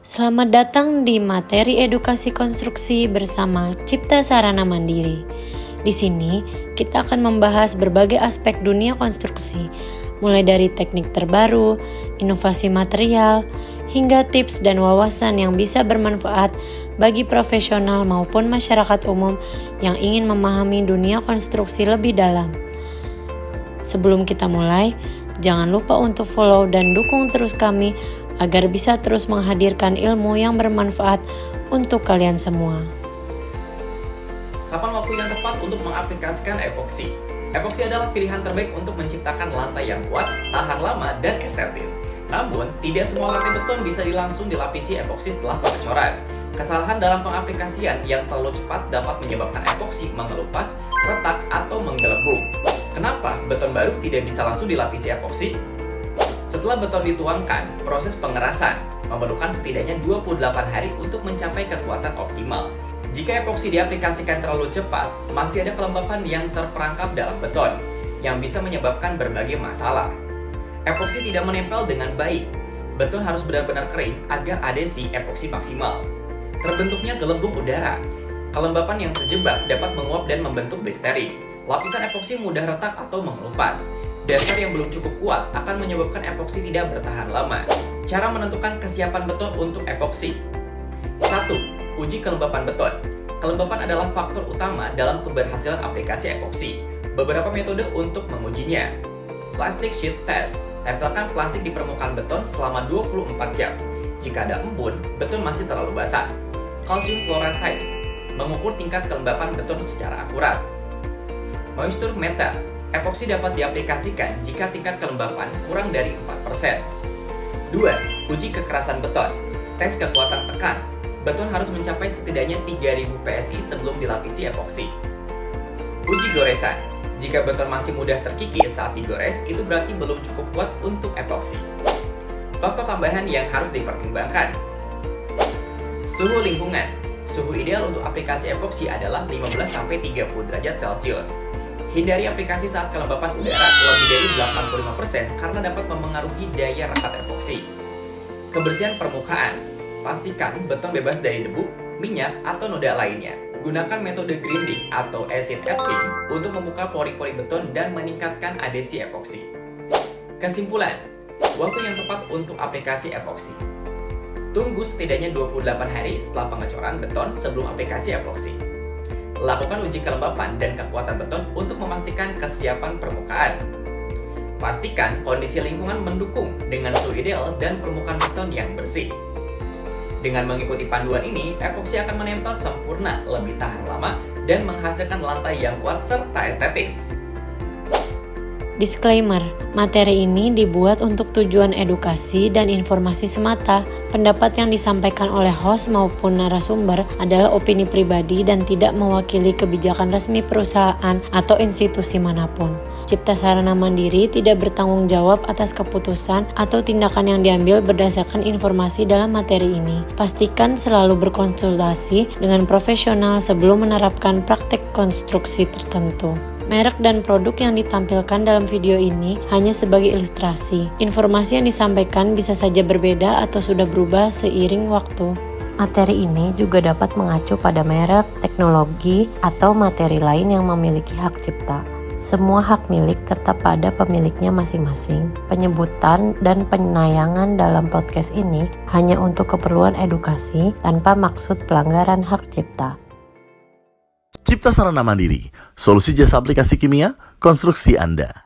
Selamat datang di materi edukasi konstruksi bersama Cipta Sarana Mandiri. Di sini kita akan membahas berbagai aspek dunia konstruksi, mulai dari teknik terbaru, inovasi material, hingga tips dan wawasan yang bisa bermanfaat bagi profesional maupun masyarakat umum yang ingin memahami dunia konstruksi lebih dalam. Sebelum kita mulai, jangan lupa untuk follow dan dukung terus kami agar bisa terus menghadirkan ilmu yang bermanfaat untuk kalian semua. Kapan waktu yang tepat untuk mengaplikasikan epoksi? Epoksi adalah pilihan terbaik untuk menciptakan lantai yang kuat, tahan lama, dan estetis. Namun, tidak semua lantai beton bisa langsung dilapisi epoksi setelah pengecoran. Kesalahan dalam pengaplikasian yang terlalu cepat dapat menyebabkan epoksi mengelupas, retak, atau menggelembung. Kenapa beton baru tidak bisa langsung dilapisi epoksi? Setelah beton dituangkan, proses pengerasan memerlukan setidaknya 28 hari untuk mencapai kekuatan optimal. Jika epoksi diaplikasikan terlalu cepat, masih ada kelembapan yang terperangkap dalam beton, yang bisa menyebabkan berbagai masalah. Epoksi tidak menempel dengan baik. Beton harus benar-benar kering agar adhesi epoksi maksimal. Terbentuknya gelembung udara. Kelembapan yang terjebak dapat menguap dan membentuk blistering. Lapisan epoksi mudah retak atau mengelupas. Dasar yang belum cukup kuat akan menyebabkan epoksi tidak bertahan lama. Cara menentukan kesiapan beton untuk epoksi. 1. Uji kelembapan beton. Kelembapan adalah faktor utama dalam keberhasilan aplikasi epoksi. Beberapa metode untuk mengujinya. Plastic sheet test. Tempelkan plastik di permukaan beton selama 24 jam. Jika ada embun, beton masih terlalu basah. Calcium chloride test. Mengukur tingkat kelembapan beton secara akurat. Moisture meter. Epoksi dapat diaplikasikan jika tingkat kelembapan kurang dari 4%. 2. Uji kekerasan beton. Tes kekuatan tekan. Beton harus mencapai setidaknya 3000 PSI sebelum dilapisi epoksi. Uji goresan. Jika beton masih mudah terkikis saat digores, itu berarti belum cukup kuat untuk epoksi. Faktor tambahan yang harus dipertimbangkan. Suhu lingkungan. Suhu ideal untuk aplikasi epoksi adalah 15-30 derajat Celcius. Hindari aplikasi saat kelembapan udara lebih dari 85% karena dapat memengaruhi daya rekat epoksi. Kebersihan permukaan. Pastikan beton bebas dari debu, minyak, atau noda lainnya. Gunakan metode grinding atau acid etching untuk membuka pori-pori beton dan meningkatkan adhesi epoksi. Kesimpulan, waktu yang tepat untuk aplikasi epoksi. Tunggu setidaknya 28 hari setelah pengecoran beton sebelum aplikasi epoksi. Lakukan uji kelembapan dan kekuatan beton untuk memastikan kesiapan permukaan. Pastikan kondisi lingkungan mendukung dengan suhu ideal dan permukaan beton yang bersih. Dengan mengikuti panduan ini, epoksi akan menempel sempurna, lebih tahan lama, dan menghasilkan lantai yang kuat serta estetis. Disclaimer, materi ini dibuat untuk tujuan edukasi dan informasi semata. Pendapat yang disampaikan oleh host maupun narasumber adalah opini pribadi dan tidak mewakili kebijakan resmi perusahaan atau institusi manapun. Cipta Sarana Mandiri tidak bertanggung jawab atas keputusan atau tindakan yang diambil berdasarkan informasi dalam materi ini. Pastikan selalu berkonsultasi dengan profesional sebelum menerapkan praktek konstruksi tertentu. Merek dan produk yang ditampilkan dalam video ini hanya sebagai ilustrasi. Informasi yang disampaikan bisa saja berbeda atau sudah berubah seiring waktu. Materi ini juga dapat mengacu pada merek, teknologi, atau materi lain yang memiliki hak cipta. Semua hak milik tetap pada pemiliknya masing-masing. Penyebutan dan penayangan dalam podcast ini hanya untuk keperluan edukasi tanpa maksud pelanggaran hak cipta. Cipta Sarana Mandiri, solusi jasa aplikasi kimia, konstruksi Anda.